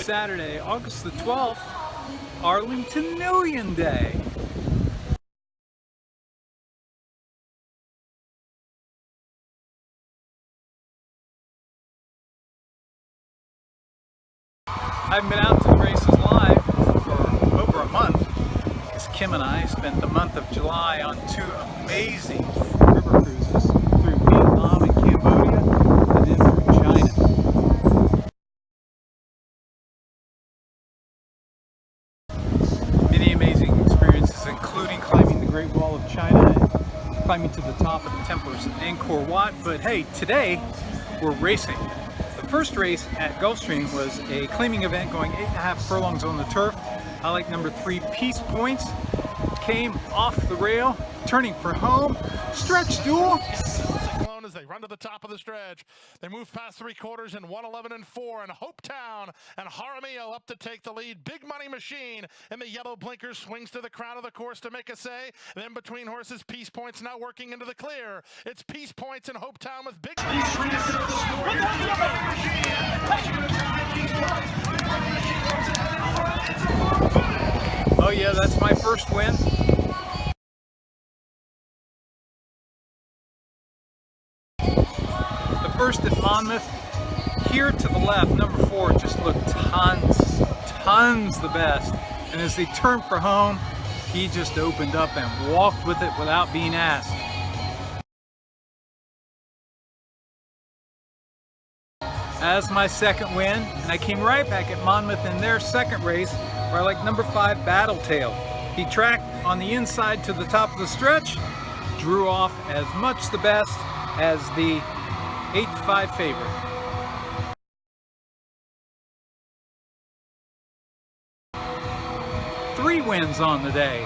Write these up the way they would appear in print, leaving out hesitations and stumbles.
Saturday, August the 12th, Arlingtonian Day. I haven't been out to the races live for over a month because Kim and I spent the month of July on 2 amazing river cruises through Vietnam and Cambodia and then through China. Many amazing experiences, including climbing the Great Wall of China and climbing to the top of the Templars of Angkor Wat. But hey, today we're racing. The first race at Gulfstream was a claiming event going 8.5 furlongs on the turf. I like number 3, Peace Points. Came off the rail, turning for home. Stretch duel. As they run to the top of the stretch, they move past 3/4 in 1:11 and 4, and Hopetown and Jaramillo up to take the lead. Big Money Machine in the yellow blinkers swings to the crown of the course to make a say. Then between horses, Peace Points now working into the clear. It's Peace Points and Hopetown with Big Money. Oh yeah, that's my first win. First at Monmouth, here to the left, number 4 just looked tons the best. And as they turned for home, he just opened up and walked with it without being asked. As my second win, and I came right back at Monmouth in their second race, where I like number 5, Battletail. He tracked on the inside to the top of the stretch, drew off as much the best as the 8-5 favorite. Three wins on the day.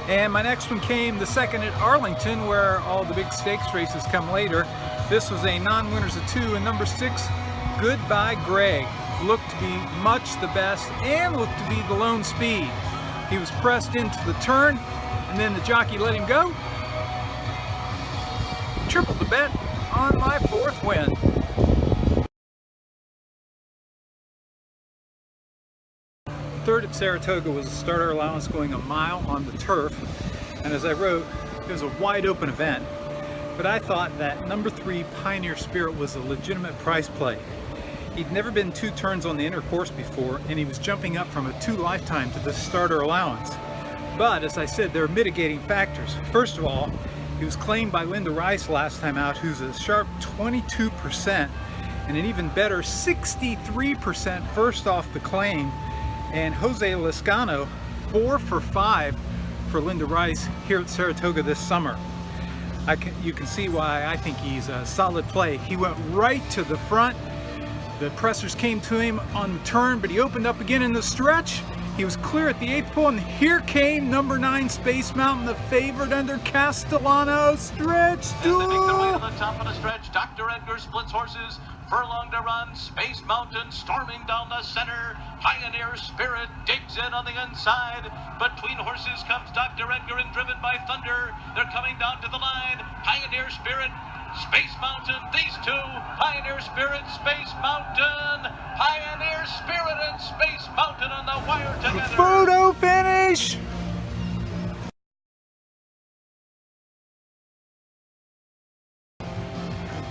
And my next one came the second at Arlington, where all the big stakes races come later. This was a non-winners of 2, and number 6, Goodbye Greg. Looked to be much the best and looked to be the lone speed. He was pressed into the turn, and then the jockey let him go. Tripled the bet on my 4th win. Third at Saratoga was a starter allowance going a mile on the turf, and as I wrote, it was a wide open event, but I thought that number 3, Pioneer Spirit, was a legitimate price play. He'd never been 2 turns on the inner course before, and he was jumping up from a 2 lifetime to the starter allowance. But as I said, there are mitigating factors. First of all, he was claimed by Linda Rice last time out, who's a sharp 22%, and an even better 63% first off the claim. And Jose Lezcano, 4 for 5 for Linda Rice here at Saratoga this summer. You can see why I think he's a solid play. He went right to the front. The pressers came to him on the turn, but he opened up again in the stretch. He was clear at the 8th pole, and here came number 9, Space Mountain, the favorite under Castellano. Stretch duel. And the victory on the top of the stretch. Dr. Edgar splits horses. Furlong to run. Space Mountain storming down the center. Pioneer Spirit digs in on the inside. Between horses comes Dr. Edgar and driven by Thunder. They're coming down to the line. Pioneer Spirit, Space Mountain, these 2, Pioneer Spirit, Space Mountain, Pioneer Spirit and Space Mountain on the wire together. Photo finish!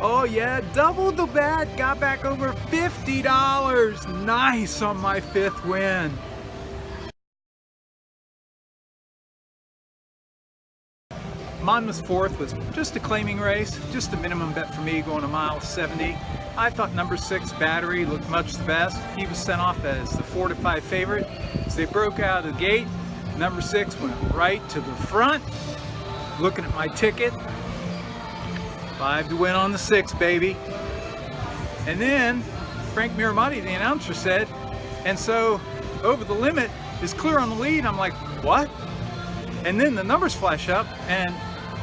Oh yeah, doubled the bet, got back over $50. Nice on my 5th win. Monmouth's 4th was just a claiming race, just a minimum bet for me, going a mile 70. I thought number 6, Battery, looked much the best. He was sent off as the 4-5 favorite. As they broke out of the gate, number 6 went right to the front. Looking at my ticket, 5 to win on the 6, baby. And then Frank Miramati, the announcer, said, and so Over the Limit is clear on the lead. I'm like, what? And then the numbers flash up, and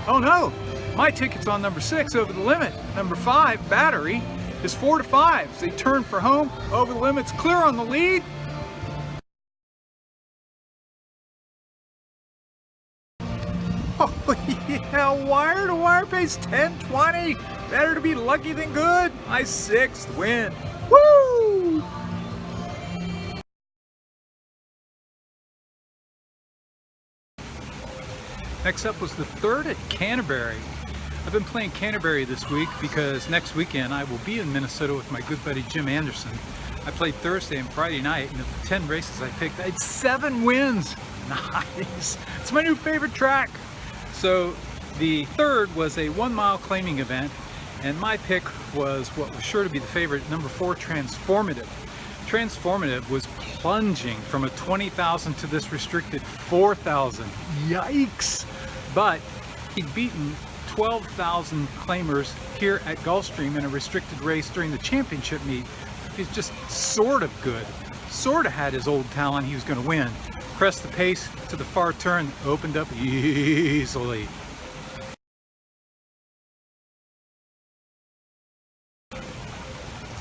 oh no, my ticket's on number 6, Over the Limit. Number 5, Battery, is 4-5. They turn for home. Over the Limit's clear on the lead. Oh yeah, wire to wire pays 10-20. Better to be lucky than good. My 6th win. Woo! Next up was the third at Canterbury. I've been playing Canterbury this week because next weekend I will be in Minnesota with my good buddy Jim Anderson. I played Thursday and Friday night, and of the 10 races I picked, I had 7 wins. Nice. It's my new favorite track. So the third was a 1 mile claiming event, and my pick was what was sure to be the favorite, number 4, Transformative. Transformative was plunging from a 20,000 to this restricted 4,000. Yikes! But he'd beaten 12,000 claimers here at Gulfstream in a restricted race during the championship meet. He's just sort of good. Sort of had his old talent, he was going to win. Pressed the pace to the far turn, opened up easily.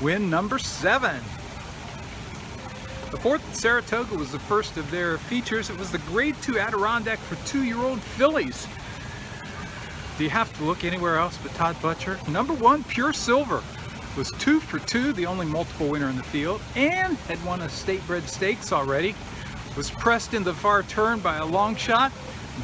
Win number 7. The fourth at Saratoga was the first of their features. It was the Grade 2 Adirondack for 2-year-old fillies. Do you have to look anywhere else but Todd Butcher? Number 1, Pure Silver, was 2 for 2, the only multiple winner in the field, and had won a state bred stakes already. Was pressed in the far turn by a long shot.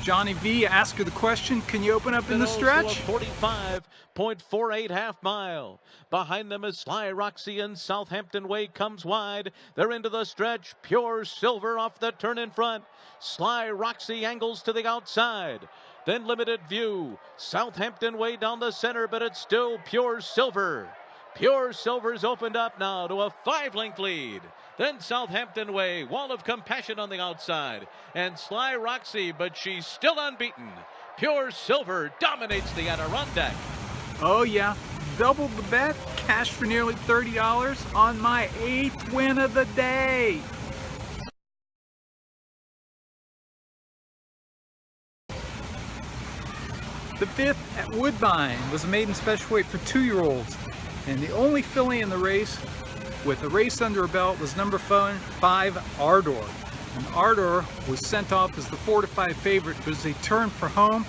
Johnny V asked her the question, can you open up in the stretch? 45.48 half mile. Behind them is Sly Roxy, and Southampton Way comes wide. They're into the stretch. Pure Silver off the turn in front. Sly Roxy angles to the outside. Then Limited View. Southampton Way down the center, but it's still Pure Silver. Pure Silver's opened up now to a 5-length lead. Then Southampton Way, Wall of Compassion on the outside, and Sly Roxy, but she's still unbeaten. Pure Silver dominates the Adirondack. Oh yeah, doubled the bet, cash for nearly $30 on my 8th win of the day. The 5th at Woodbine was a maiden special weight for 2-year-olds, and the only filly in the race with a race under her belt was number 5, Ardor. And Ardor was sent off as the 4-5 favorite, but as they turned for home,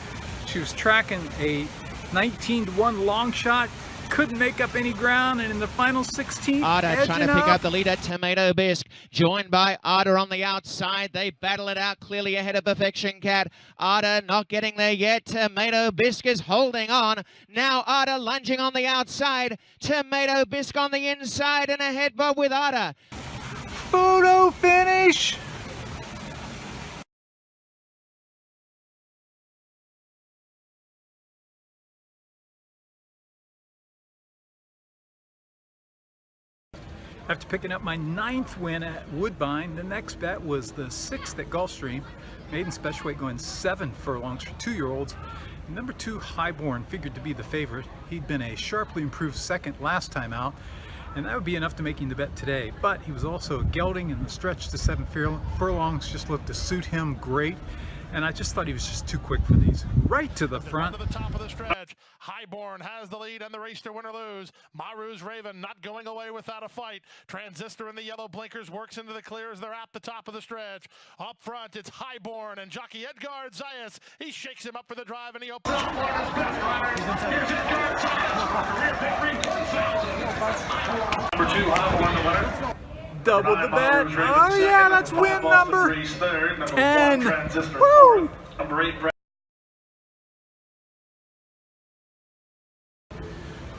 she was tracking a 19-1 long shot, couldn't make up any ground, and in the final 16, Arda trying to pick up the leader. Tomato Bisque joined by Arda on the outside. They battle it out clearly ahead of Perfection Cat. Arda not getting there yet. Tomato Bisque is holding on. Now Arda lunging on the outside. Tomato Bisque on the inside, and a head bob with Arda. Photo finish! After picking up my 9th win at Woodbine, the next bet was the 6th at Gulfstream. Maiden special weight going 7 furlongs for 2-year-olds. Number 2, Highborn, figured to be the favorite. He'd been a sharply improved second last time out, and that would be enough to making the bet today. But he was also a gelding, and the stretch to 7 furlongs just looked to suit him great. And I just thought he was just too quick for these. Right to the front. To the top of the stretch. Highborn has the lead and the race to win or lose. Maru's Raven not going away without a fight. Transistor in the yellow blinkers works into the clear as they're at the top of the stretch. Up front, it's Highborn and jockey Edgar Zayas. He shakes him up for the drive and he opens up. Number 2, Highborn, the winner. Double the bet. Oh yeah, that's win number 10. Woo! Number 8,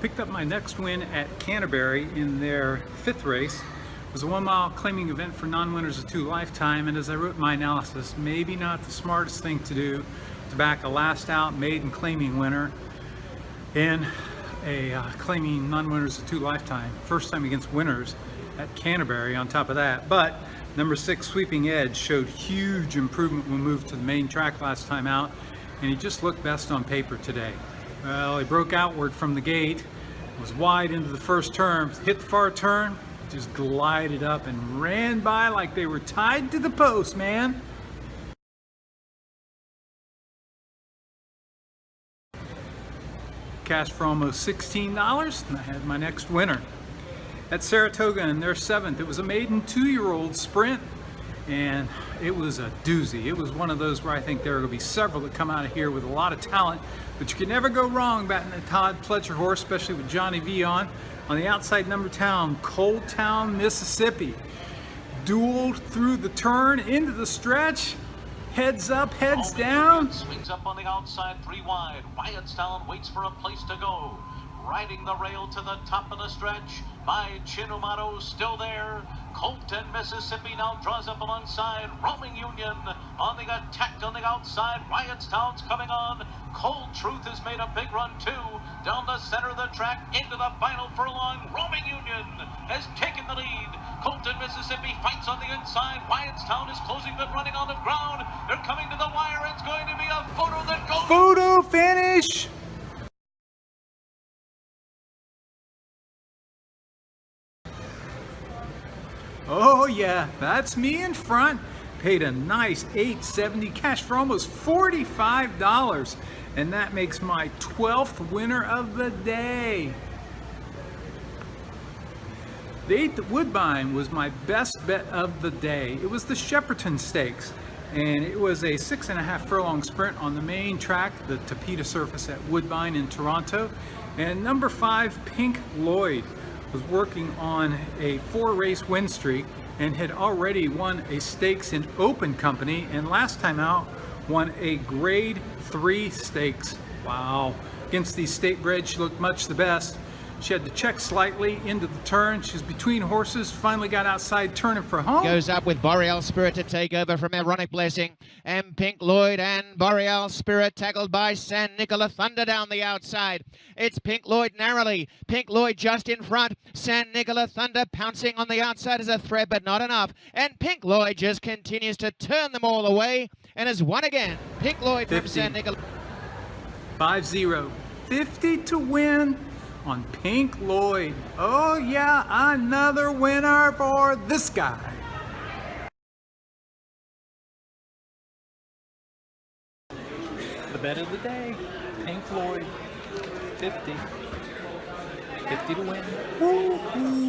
Picked up my next win at Canterbury in their 5th race. It was a 1 mile claiming event for non-winners of 2 lifetime, and as I wrote my analysis, maybe not the smartest thing to do to back a last out maiden claiming winner in a claiming non-winners of 2 lifetime. First time against winners at Canterbury on top of that. But number 6, Sweeping Edge, showed huge improvement when moved to the main track last time out, and he just looked best on paper today. Well, he broke outward from the gate, was wide into the first turn, hit the far turn, just glided up and ran by like they were tied to the post, man. Cash for almost $16, and I had my next winner. At Saratoga in their 7th, it was a maiden 2-year-old sprint, and it was a doozy. It was one of those where I think there are going to be several that come out of here with a lot of talent, but you can never go wrong batting a Todd Pletcher horse, especially with Johnny V on the outside number town, Cold Town, Mississippi. Dueled through the turn into the stretch, Heads up, heads down. Swings up on the outside, 3 wide. Wyattstown waits for a place to go. Riding the rail to the top of the stretch. My Chinomato still there. Colton, Mississippi now draws up alongside. Roaming Union on the attack on the outside. Wyattstown's coming on. Cold Truth has made a big run too. Down the center of the track into the final furlong. Roaming Union has taken the lead. Colton, Mississippi fights on the inside. Wyattstown is closing but running on the ground. They're coming to the wire. It's going to be a photo that goes. Photo finish. Oh yeah, that's me in front. Paid a nice $8.70 cash for almost $45. And that makes my 12th winner of the day. The 8th at Woodbine was my best bet of the day. It was the Shepperton Stakes, and it was a 6.5 furlong sprint on the main track, the Tapeta surface at Woodbine in Toronto. And number 5, Pink Lloyd, was working on a 4-race win streak and had already won a stakes in Open Company, and last time out won a grade 3 stakes. Wow. Against these state bred, she looked much the best. She had to check slightly into the turn. She was between horses, finally got outside turning for home. Goes up with Boreal Spirit to take over from Ironic Blessing. And Pink Lloyd and Boreal Spirit tackled by San Nicola Thunder down the outside. It's Pink Lloyd narrowly. Pink Lloyd just in front. San Nicola Thunder pouncing on the outside as a threat, but not enough. And Pink Lloyd just continues to turn them all away and has won again. Pink Lloyd 50. from San Nicola. 5-0. 50 to win on Pink Lloyd. Oh yeah, another winner for this guy. The bet of the day, Pink Lloyd, 50. 50 to win. Woo-hoo.